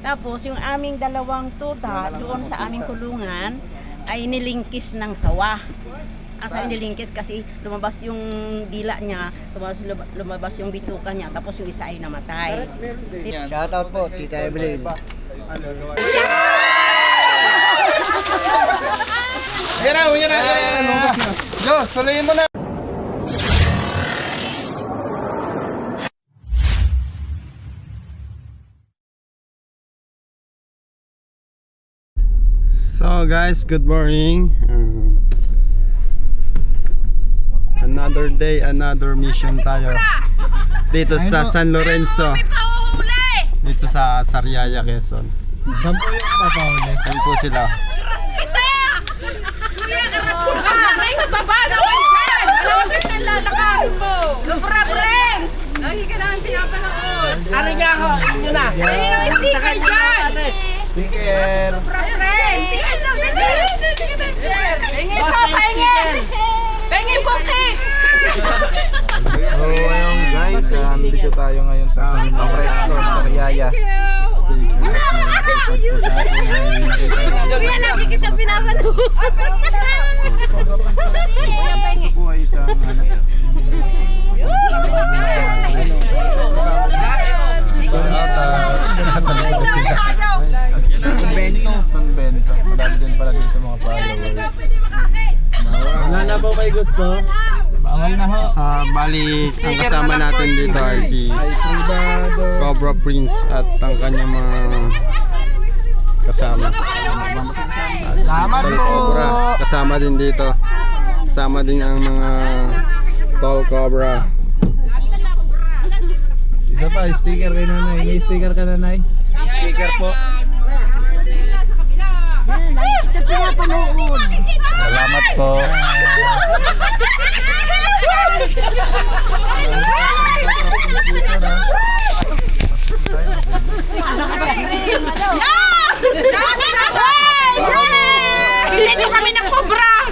Tapos yung aming dalawang tuta doon sa aming kulungan ay nilingkis ng sawa. Ang sabi nilingkis kasi lumabas yung dila niya, lumabas yung bituka niya, tapos yung isa ay namatay. Shoutout po, Tita Evelyn. Yan na. Diyos, suluyin mo na. So guys, good morning. Another day, another mission tayo. Dito sa San Lorenzo. Dito sa Sariaya, Quezon. Saan po yung papahuli? Yan po sila. Karas kita! Kuya, karas kita! Ay, baba naman dyan! Malapit na lalakarin mo! Lupra friends! Lagi ka naman pinapanood! Ano niya ako? Inyo na! Ayun ang sticker dyan! Sticker! Lupra friends! Pengi po, pengi! Pengi po, kiss! So ayun guys, dito tayo ngayon sa Santa Presto, Sariaya. Kuya, lagi kita pinapanood! Kuya, pengi! Ito po ay isang Convento. Madami din pala dito mga followers. Wala na po kayo gusto? Bawal na ho. Bali, ang kasama natin dito ay si Cobra Prince at ang kanyang mga kasama. At si Tol Cobra kasama din dito. Kasama din ang mga Tol Cobra. Isa pa, sticker kay nanay. May sticker ka nanay? Sticker po. Salamat po. Hindi nyo kami ng Cobra!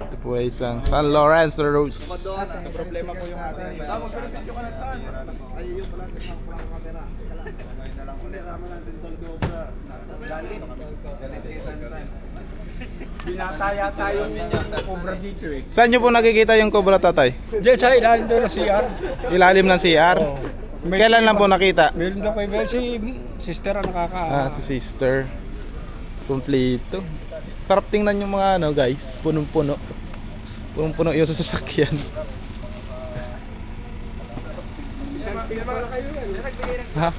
Ito po ay isang San Lorenzo Road. Problema po yung ating. Binataya tayong Cobra dito eh. Saan nyo po nakikita yung Cobra, tatay? Diyan sa ilalim doon na CR. Ilalim ng CR? Kailan lang po nakita? Meron daw kayo si sister ang Si sister. Kompleto. Sarap tingnan yung mga guys, punong-puno. Punong-puno yung sasakyan. Ha?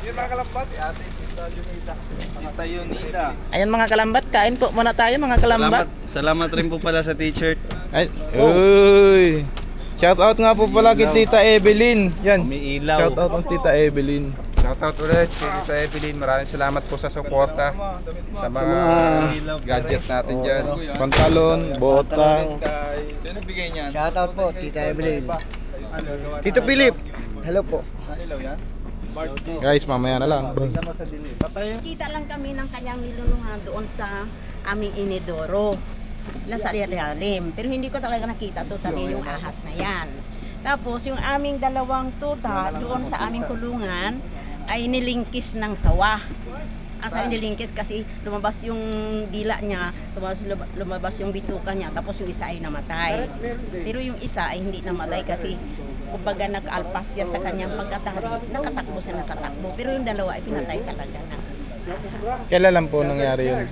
Ayan mga kalambat, kain po muna tayo mga kalambat. Salamat rin po pala sa t-shirt. Ay, uy. Shout out nga po pala kay Tita Evelyn. Yan. Umiilaw. Shout out kay Tita Evelyn. Shoutout ulit kay Tita Evelyn. Maraming salamat po sa suporta sa mga gadget natin dyan. Pantalon, bota. Sino bigay niyan? Shoutout po, Tita Evelyn. Tito Philip. Hello po. Guys, mamaya na lang. Kita lang kami ng kanyang nilulungan doon sa aming inidoro. Nasa ilalim. Pero hindi ko talaga nakita totally yung ahas na yan. Tapos yung aming dalawang tuta doon sa aming kulungan ay nilingkis ng sawa. Ang sabi nilingkis kasi lumabas yung dila niya, lumabas yung bituka niya, tapos yung isa ay namatay. Pero yung isa ay hindi namatay kasi kumbaga nag-alpas siya sa kanyang pagkatari, nakatakbo siya nakatakbo. Pero yung dalawa ay pinatay talaga na. Kailan lang po nangyari yun?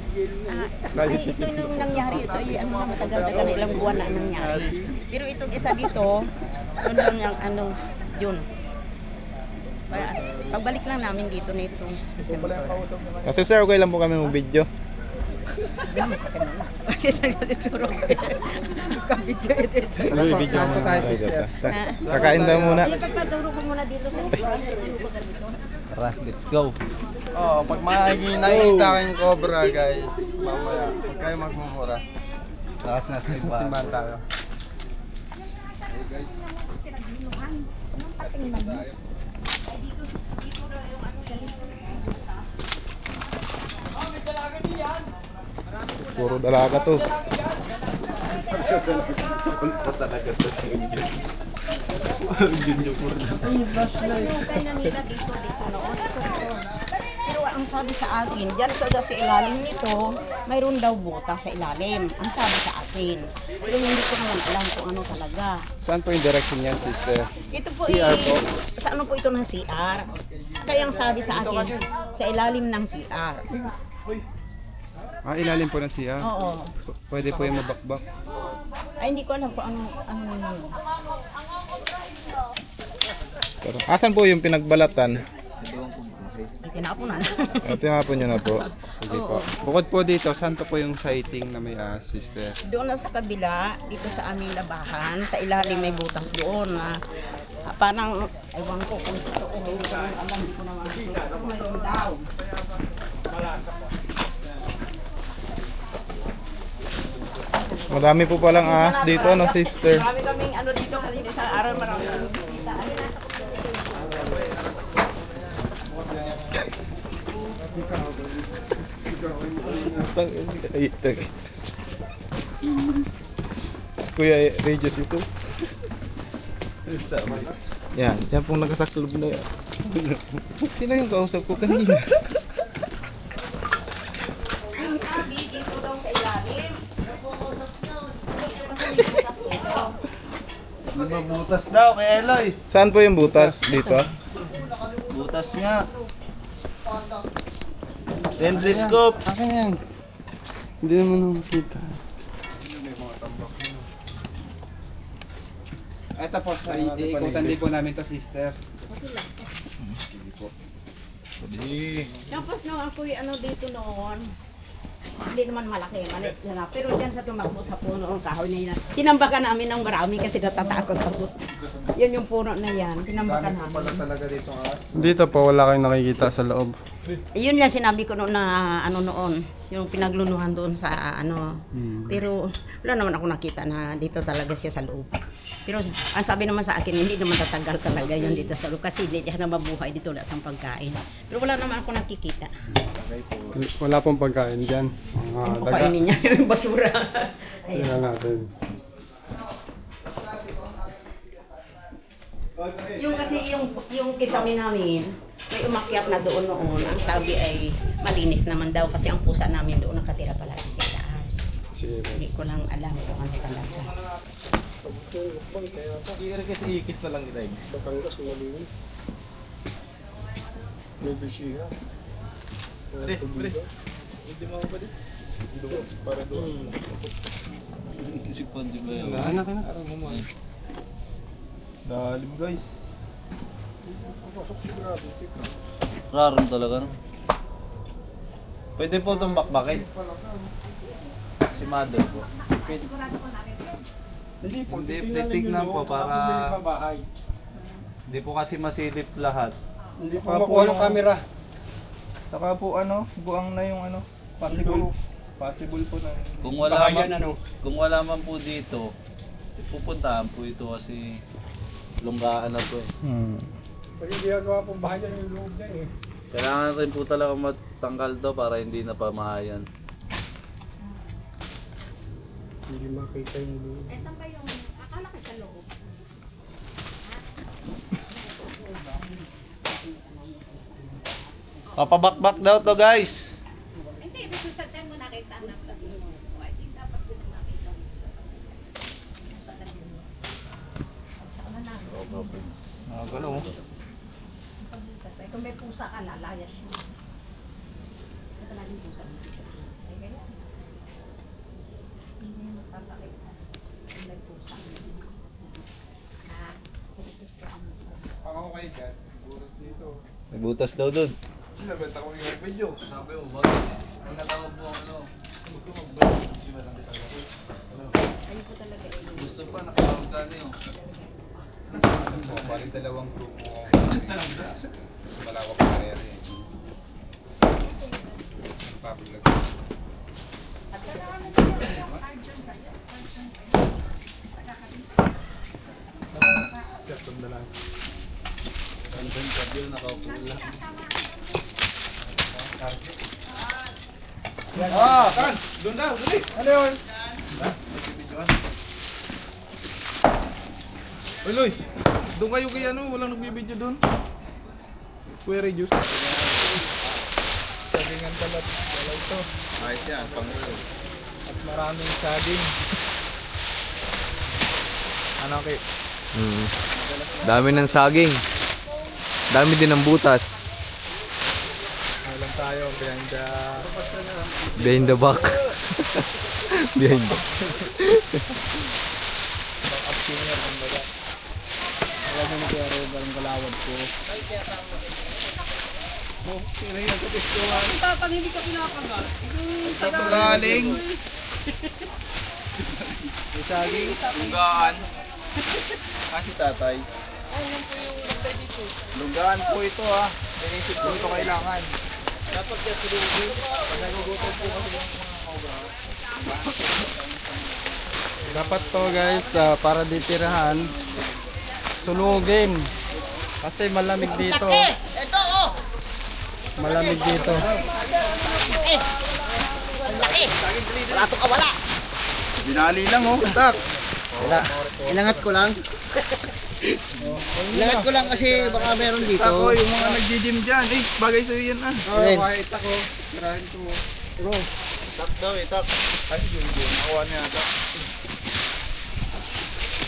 Ay, ito nung nangyari, ito ay matagal-tagal na ilang buwan na nangyari. Pero itong isa dito, Yun lang yung ano, yun. Kaya, pagbalik lang namin dito nitong December. Sister, okay lang po kami mag-video. Kasi nagalituro ko. Kabidyo ito. Ano yung video mo tayo, sister? Kakain daw muna. Ay, pagpaturo ko muna dito sa Tara, let's go. Oh, pag nakikita kayong cobra guys, mamaya, huwag kayo magmumura. Lakas na simbahan. Simbahan tayo. Puro dalaga to. Pero ang sabi sa akin, dyan sa ilalim nito, mayroon daw butas sa ilalim. Ang sabi sa akin. Pero hindi ko naman alam kung ano talaga. Saan po yung direction niyan, sister? Ito po CR po? sa ano po ito ng CR. Kaya ang sabi sa akin, sa ilalim ng CR. Ah, ilalim po ng CR? Oo. Pwede po yung mabakbak. Ay, hindi ko alam kung ano yun. Asan po yung pinagbalatan? Ay, tinapon na. Tinapon nyo na po. Sige po. Bukod po dito, saan po yung sighting na may sister? Doon na sa kabila, dito sa aming labahan, sa ilalim may butas doon na parang, ewan ko kung totoo, hindi ko naman alam, hindi ko naman alam. Mayroon daw. Madami po palang ahas dito, no, sister? Marami kaming ano dito kasi sa araw marami kaming bisita. Kuya Regis ito. Yan pong nakasaklob na yan. Sino yung kausap ko kanina? Ang sabi dito daw sa ilalim. Butas daw kay Eloy. Saan po yung butas? Dito? Butas nga. Endless scoop. Akin yan. Hindi naman nakikita. Ito po, sa iikutan din po namin to, sister. Tapos nung ako'y ano dito noon, hindi naman malaki, maliit na. Pero dyan sa tumakbo sa puno ng kahoy na yan, tinambakan namin ng marami kasi natatakot ako. Yan yung puno na yan, tinambakan namin. Talaga dito dito po, wala kayong nakikita sa loob. Yun yung sinabi ko noon na ano noon, yung pinaglunuhan doon sa ano. Pero wala naman ako nakita na dito talaga siya sa loob. Pero ang sabi naman sa akin, hindi naman tatagal talaga yun dito sa loob kasi hindi siya na mabuhay dito lahat ng pagkain. Pero wala naman ako nakikita. Wala pong pagkain dyan. Yung kukainin niya yung basura. Ayan. Tingnan natin. Yung kasi yung kisame namin, may umakyat na doon noon. Ang sabi ay malinis naman daw kasi ang pusa namin doon nakatira palagi sa taas. Hindi ko lang alam kung ano talaga. Kasi ikis na lang kita. Batangas, malinis. May bisiya. Pre. Hindi mo ba dito? Para doon. Sipon di ba yun? Anak. Dalim guys. Raron talaga no? Pwede po itong bakbakin. Si mother po. Pwede. Hindi po, Hindi, titingnan titignan ninyo po loob, para- tapos may babahay. Hindi po kasi masilip lahat. Hindi po Saka po makuha ng yung- camera. Saka po buang na yung possible. Possible po na. Kung wala Bahayan, man, ano? kung wala man po dito, pupuntahan po ito kasi lunggaan na po eh. Kasi ginagawa pong bahayan yung loob na eh. Kailangan rin po talaga matanggal to para hindi na pamahayan. Hindi makita yung loob. Papabakbak daw to guys. Hindi, ibig sa saan mo nakita na sa hindi dapat din nakita. Gano'n. Kasi kung may pusa ka, lalayas siya. Ito na yung pusa. Ay, kaya. Hindi mo papakita. Kung may pusa. Ha? Ako kayo dyan. Buras dito. May butas daw doon. Sinabenta ko yung video. Sabi mo, bakit? Ang natawag mo ano? Huwag ko mag-vlog. Hindi ba lang kita gawin? Ayun po talaga eh. Gusto pa, nakawag ka na yun. Balik dalawang grupo ako. Malawak na rin eh. Papaglag. Ang ganda yun, nakapula. Ah, kan! Doon daw, dali! Ano yun? Uloy, doon kayo kay ano, walang nagbibideo doon. Kuya Regius. Sagingan pala ito. Ayos yan, Pangulo. At maraming saging. Ano kay? Dami ng saging. Dami din ng butas. Meron tayo Behind the back. Behind the backup singer ng baga. Alam mo ni Kuya Rogal ang kalawad ko. Galing! May saging. Lugaan. Kasi tatay. Lugaan po ito ha. Inisip po ito kailangan. Dapat siya silugin. Pag nagugutom po kasi yung mga cobra. Dapat to guys, para ditirahan, sunugin. Kasi malamig dito. Ito oh! Malamig dito. Ang laki! Wala to kawala! Binali lang oh. Tak. Wala. Ilangat ko lang. Ilangat ko lang kasi baka meron dito. Tako yung mga nagji-gym dyan. Eh, bagay sa'yo yan ah. Oh, kahit ako. Tirahin ko. Bro. Tak daw eh, tak. Kasi yung nakuha niya tak.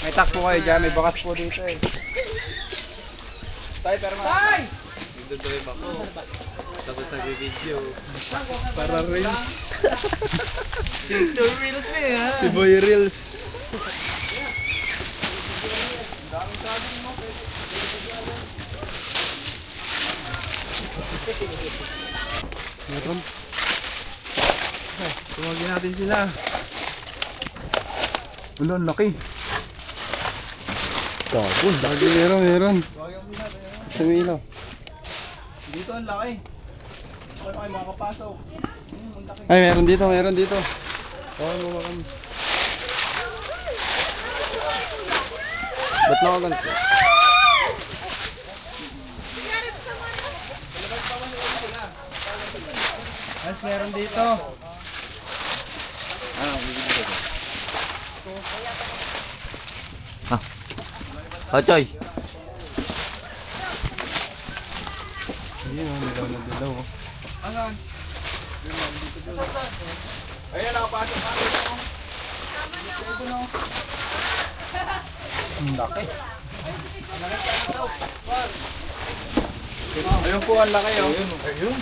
May takpo kayo dyan. May bakas po dito eh. Tay, pero mga. Dito daw yung bako. Tapos nag-video. Para reels. Ito reels na eh ha. Si Boy Reels. Meron. Tumagin natin sila. Wala, ang laki. Lagi meron. Sumilo. Dito ang laki. Wala kayo makapasok. Ay, meron dito. Oh, mo kami. Ba't na ganito? Mas meron dito. Ochoy. Ayun, dilaw. Asan? Ayan, nakapasok natin ako. Ang laki. Ayun po, ang laki oh. Ayun.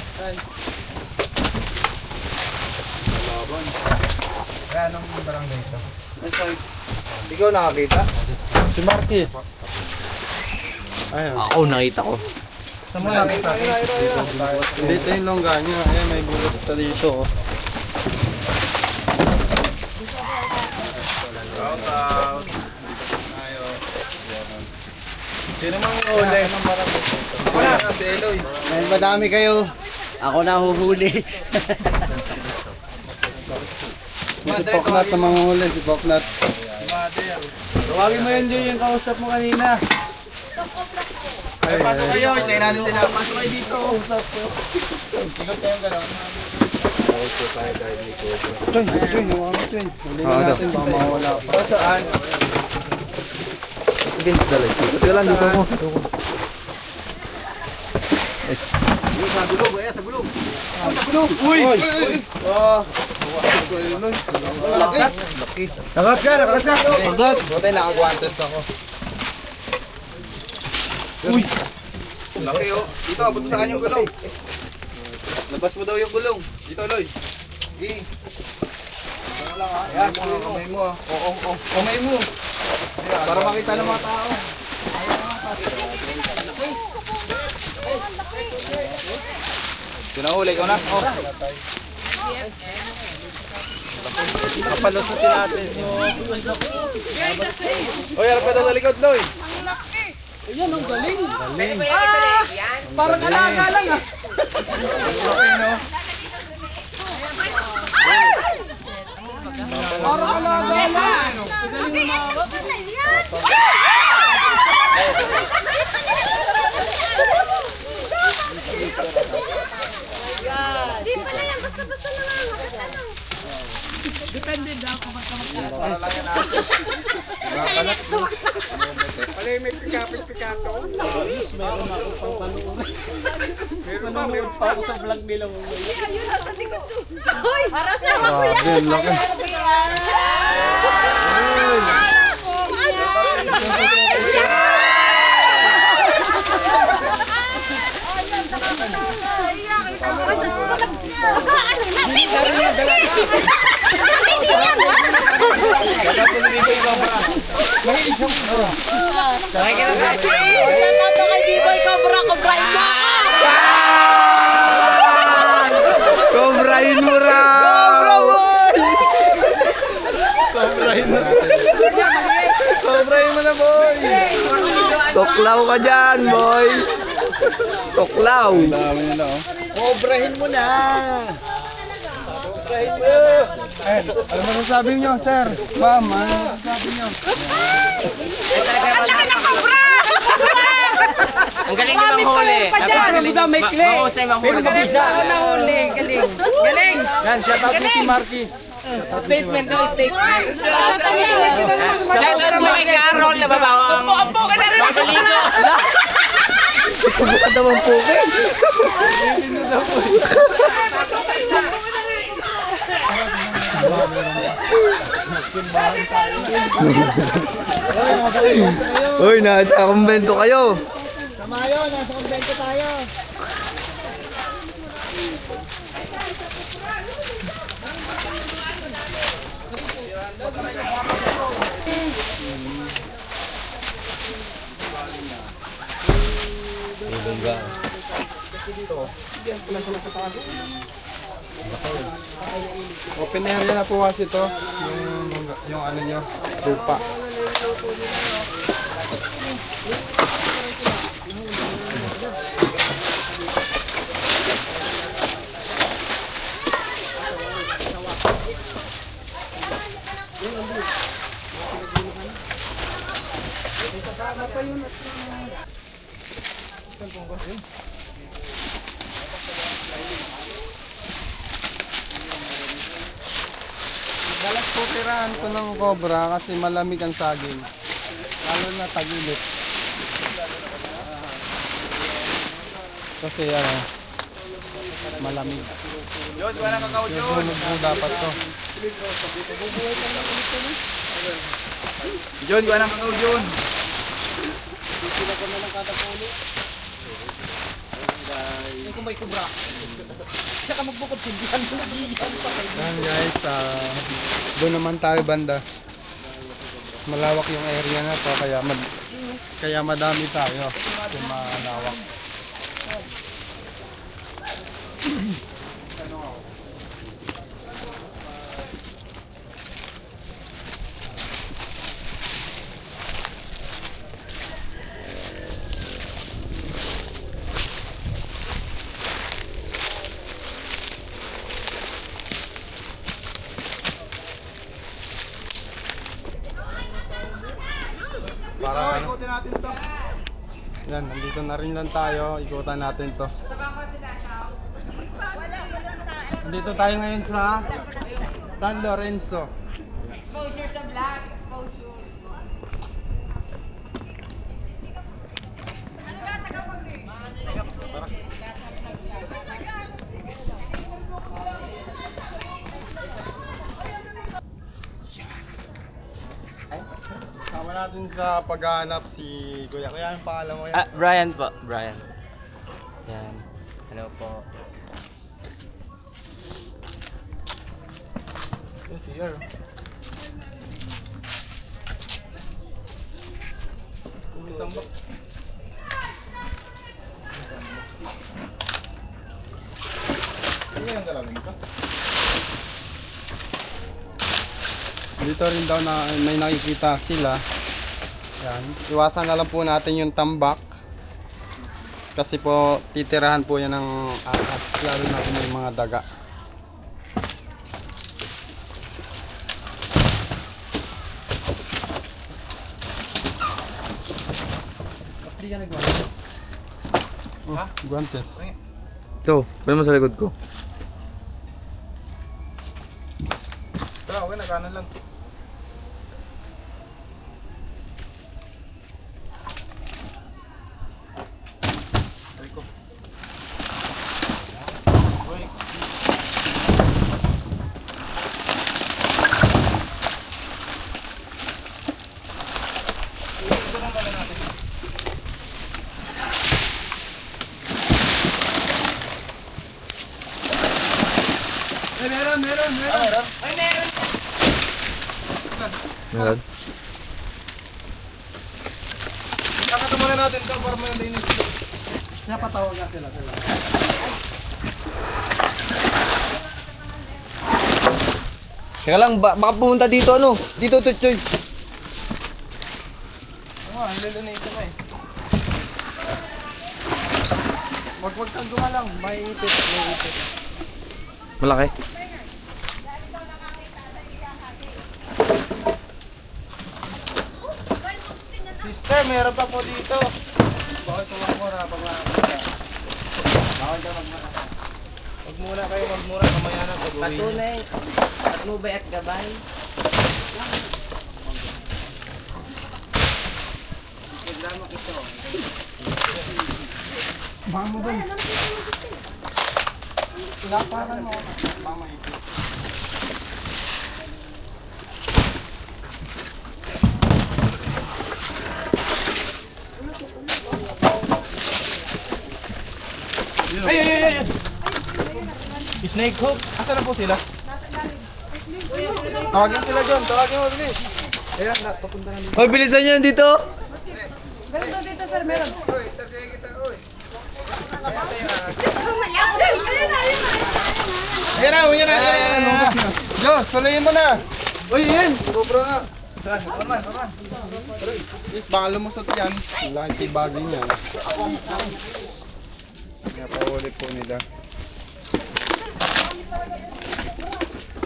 Kaya anong barangay ito? Ikaw nakakita? Si Marky. Ayun. Ako nakita ko. Saan mo nakita? Dito yung longga niya. Ayan, may bulas pa dito. Oh. Shout out. Ayo. Sino mang uli? Wala na si Eloy. Dahil madami kayo, ako na huhuli. Si Poknat na manghuli, si Poknat. Tawagin mo yun Joy, yung kausap mo kanina. Ay, pasok kayo. Hintayin natin sila. Pasok kayo dito. Ikot tayong gano'n. Joy, nawakas Joy. Huli na natin, baka mawala. Para saan? Sige, dali. Ito lang dito mo. Uy! Nakat ka! Agad! Buti nakaguantes ako. Uy! Laki oh. Dito, abot mo sa kanya yung gulong. Labas mo daw yung gulong. Dito, Loy. Sige. Ano lang ha? Yan, kamay mo ah. Oo. Kamay mo. Para makita ng mga tao. Sinahuli ko na. Oh. Kapalusutin natin. Oy, harap ka daw sa likod, Loy. Parang alaga lang ah. Parang alaga lang. Di pa na yan, basta-basta na lang. Pala may pikapit-pikato. Meron pa ako sa vlog nila. Hoy! Para sa mga kuya! Grabe, ang laki. Cobrahin mo ra! Cobra boy! Cobrahin mo na, boy! Tuklaw ka dyan, boy! Tuklaw! Dami nila, oh. Kobrahin mo na! Ano masasabi nyo, sir? Ma'am, ano masasabi nyo? Ang galing ni Manghuli. May clay. Mahusay Manghuli. Nahuli. Galing. Galing. Yan, shout out mo si Marky. Statement no, statement. Shout out mo kay Carol na babawang. Ampo ka na rin. Pagaligo. Buka naman po kayo. Uy, nasa kumbento kayo. Tamayo, nasa kumbento tayo. Open area na po kasi ito. Yung ano nyo, lupa. Dalas po tirahan ko ng cobra kasi malamig ang saging. Lalo na tagilid. Kasi ano, malamig. Yun, wala kang kakao Yung yun. sunog po dapat to. Yun, wala kang kakao yun. Yan guys, doon naman tayo banda. Malawak yung area na to kaya madami tayo kung malawak. Para ano? Yan, nandito na rin lang tayo. Ikutan natin to. Nandito tayo ngayon sa San Lorenzo. Exposure sa black. Exposure. Sama natin sa paghahanap si Kuya. Kaya anong pangalan mo yan? Brian po. Brian. Yan. Hello po. Dito rin daw na may nakikita sila. Yan. Iwasan na lang po natin yung tambak. Kasi po titirahan po yan ng ahas. Lalo na kung may mga daga. Oh, guantes. Ito, pwede mo sa likod ko. Tara, okay na, kanan lang. Meron. Kakata muna natin ito para may linis. Kaya patawag natin sila. Teka lang, baka pumunta dito ano? Dito, Tutsoy. Oo, nililinis ko eh. Wag kang gumalang. May ipit. Malaki. Sister, meron pa po dito. Bakit tumamura pag makakita? Bawal ka magmura. Magmura kayo, magmura. Kamaya na, pag-uwi. Patunay. Patnubay at gabay. Lamang ito. Baka mo dun. Pinapakan mo. Baka may ipit. Ay! Snake hook. Asa na po sila? Tawagin sila dyan. Tawagin mo, bilis. Ayan, papunta na dito. Hoy, bilisan nyo dito. Meron dito, sir. Meron. Ayan na. Diyos, sulayin mo na. Uy, yan. Cobra nga. Yes, baka lumusot yan. Ang laki tibagin yan. Kaya paulit po nila.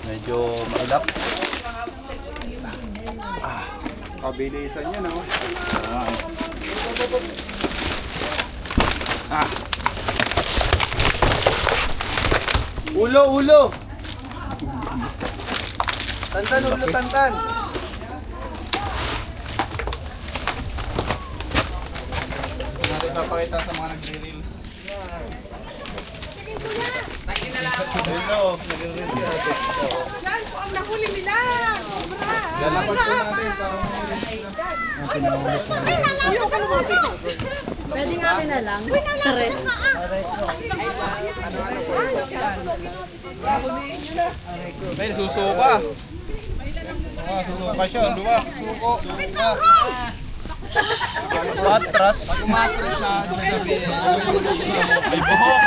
Medyo mailap. Pabilisan yan, oh. Ulo! Tantan, ulo, tantan. Natin papakita sa mga nagre-reels. Hello. Nag-reels si ate. Yan po ang nahuli nila. Lalapat po natin sa Pwede nga akin na lang. Karet. May susuka. Susuka siya. suko. Patras. Pag umatras na gabi, Ay, buhok.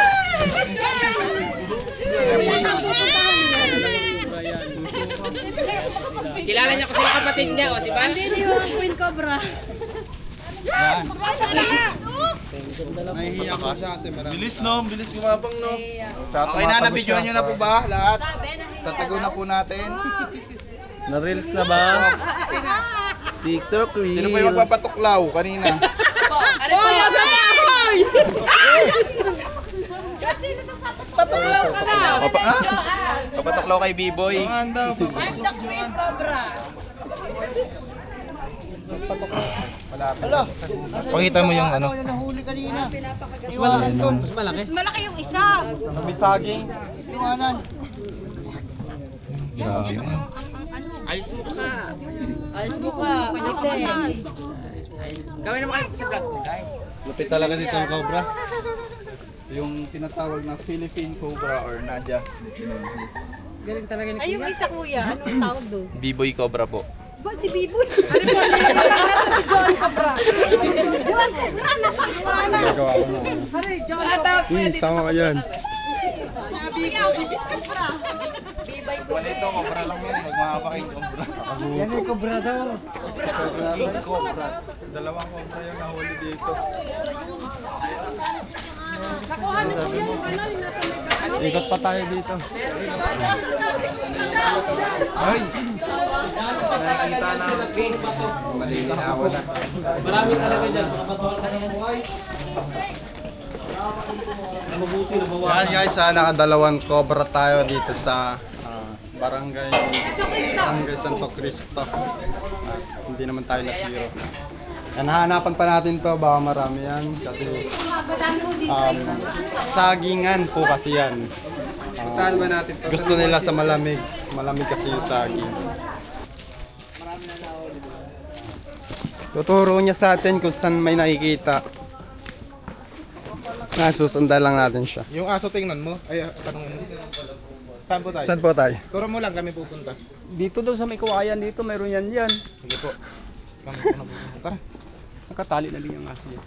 Kilala niya kasi yung kapatid niya, o, di ba? Hindi yung Queen Cobra. nahihiya ko siya kasi marami. Bilis no, bilis kumapang no. Okay na, nabidyoan nyo na po ba lahat? Tatago na po natin. Na-reels na ba? TikTok reels. Sino pa yung magpapatuklaw kanina? Ano po yung Patuklaw ka na! Papatuklaw kay B-Boy. I'm the Queen Cobra. Pakita mo yung ano. Mas malaki yung isa. May saging. Grabe. Alis mo ka. Alis mo ka. Gawin naman kayo sa vlog ko, guys. Lupit talaga dito yung cobra. Yung tinatawag na Philippine Cobra or Nadia. Galing talaga ni Ay, yung isa kuya. Anong tawag doon? B-Boy Cobra po. Ba, si Biboy. Ano po si John Cobra? John, nasa kuwana. Gagawa ko na. John. Sama ka dyan. Walito, kobra lang yan. Huwag makapakain kobra. Yan ay kobrador. Kobra. Dalawang kobra yung nahuli dito. Ikot pa tayo dito. Ay! Nakikita natin. Malilinawan na. Marami talaga dyan. Mga batuhan ka ng buhay. Mabuti na bawa. Yan guys, nakadalawang cobra tayo dito sa Barangay Santo Cristo. Hindi naman tayo na zero. Yan, hahanapan pa natin to, baka marami yan kasi sagingan po kasi yan. Puntahan ba natin to? Gusto nila sa malamig. Malamig kasi yung saging. Tuturo niya sa atin kung saan may nakikita. Susundan lang natin siya. Yung aso tingnan mo. Ay, tanong mo. Saan po tayo? Saan po tayo? Turo mo lang kami pupunta. Dito daw sa may kawayan dito, mayroon yan dyan. Sige po. Kami po na pupunta. Tara. Nakatali na din yung aso yan.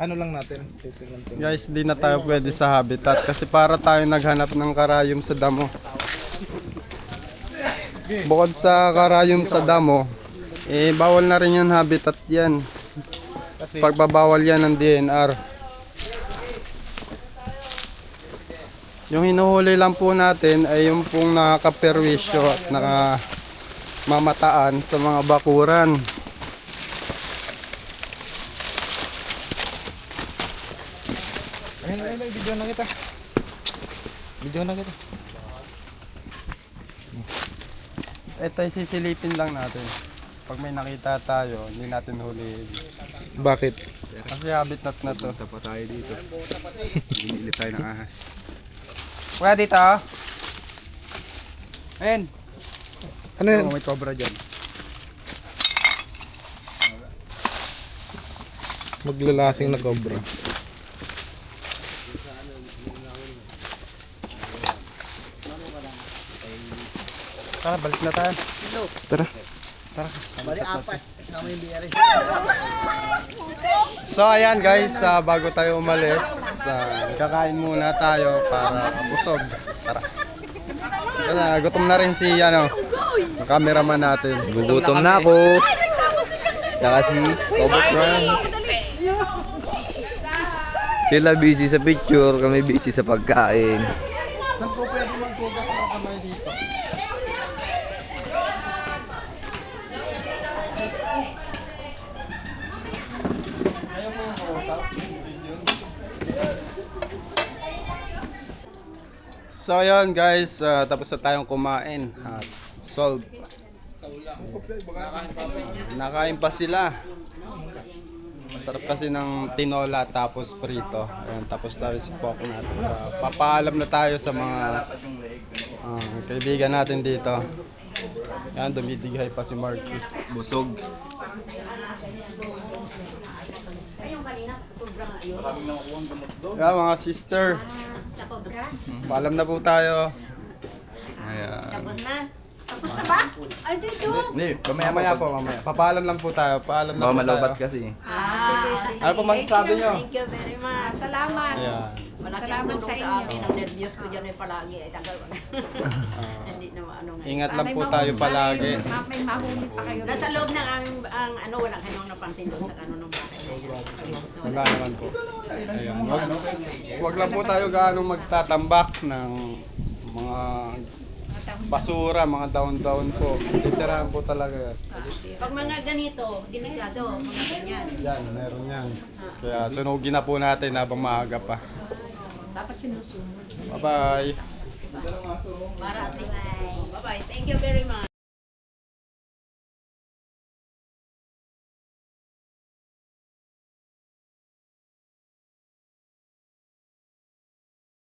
Ano lang natin? Titingnan. Guys, di na tayo pwede sa habitat kasi para tayo naghanap ng karayom sa damo. Bukod sa karayom sa damo, bawal na rin yung habitat yan. Pagbabawal yan ng DNR. Yung hinuhuli lang po natin ay yung pong nakakaperwisyo at nakamamataan sa mga bakuran. Ay, video na kita. Video na kita. Ito ay sisilipin lang natin. Pag may nakita tayo, hindi natin huliin. Bakit? Kasi habitat na to. Punta pa tayo dito. Bumili tayo ng ahas. Kuya dito. Ayan. Ano yan? May cobra dyan. Maglalasing na cobra. Tara, balik na tayo. Tara. So ayan guys, bago tayo umalis, kakain muna tayo para busog. Tara. Gutom na rin si ang cameraman natin. Gugutom na ako. Saka si Cobra Franz. Sila busy sa picture, kami busy sa pagkain. Saan po pwede magkugas ng kamay dito? Ayaw mo yung kausap? So yun guys, tapos na tayong kumain at solve. Nakain pa sila. Sarap kasi ng tinola tapos prito. Ayan, tapos na rin si Pok natin. Papaalam na tayo sa mga kaibigan natin dito. Yan, dumidighay pa si Marky. Busog. Yan mga sister. Paalam na po tayo. Ayan. Tapos na? Tapos na ba? Ay, dito. Hindi, Mamaya po, mamaya. Papaalam lang po tayo. Paalam na baka po malobat tayo. kasi. Ano po masasabi nyo? Thank you very much. Salamat. Ayan. Malaki ang tulong sa amin. Ang nervyos ko dyan ay palagi. Ay, tagal ko na. Hindi na ano nga. Ingat lang po tayo palagi. May mahuli pa kayo. Nasa loob ng aming, walang kanyang napansin doon sa kanunong bahay na yan. Wala naman po. Ayan. Wag lang po tayo gaano magtatambak ng mga basura, mga daon-daon po. Titirahan po talaga yan. Pag mga ganito, delikado, mga ganyan. Yan, meron yan. Kaya sunugin na po natin habang maaga pa. Dapat sinusunod. Bye-bye! Para at least, bye-bye. Thank you very much.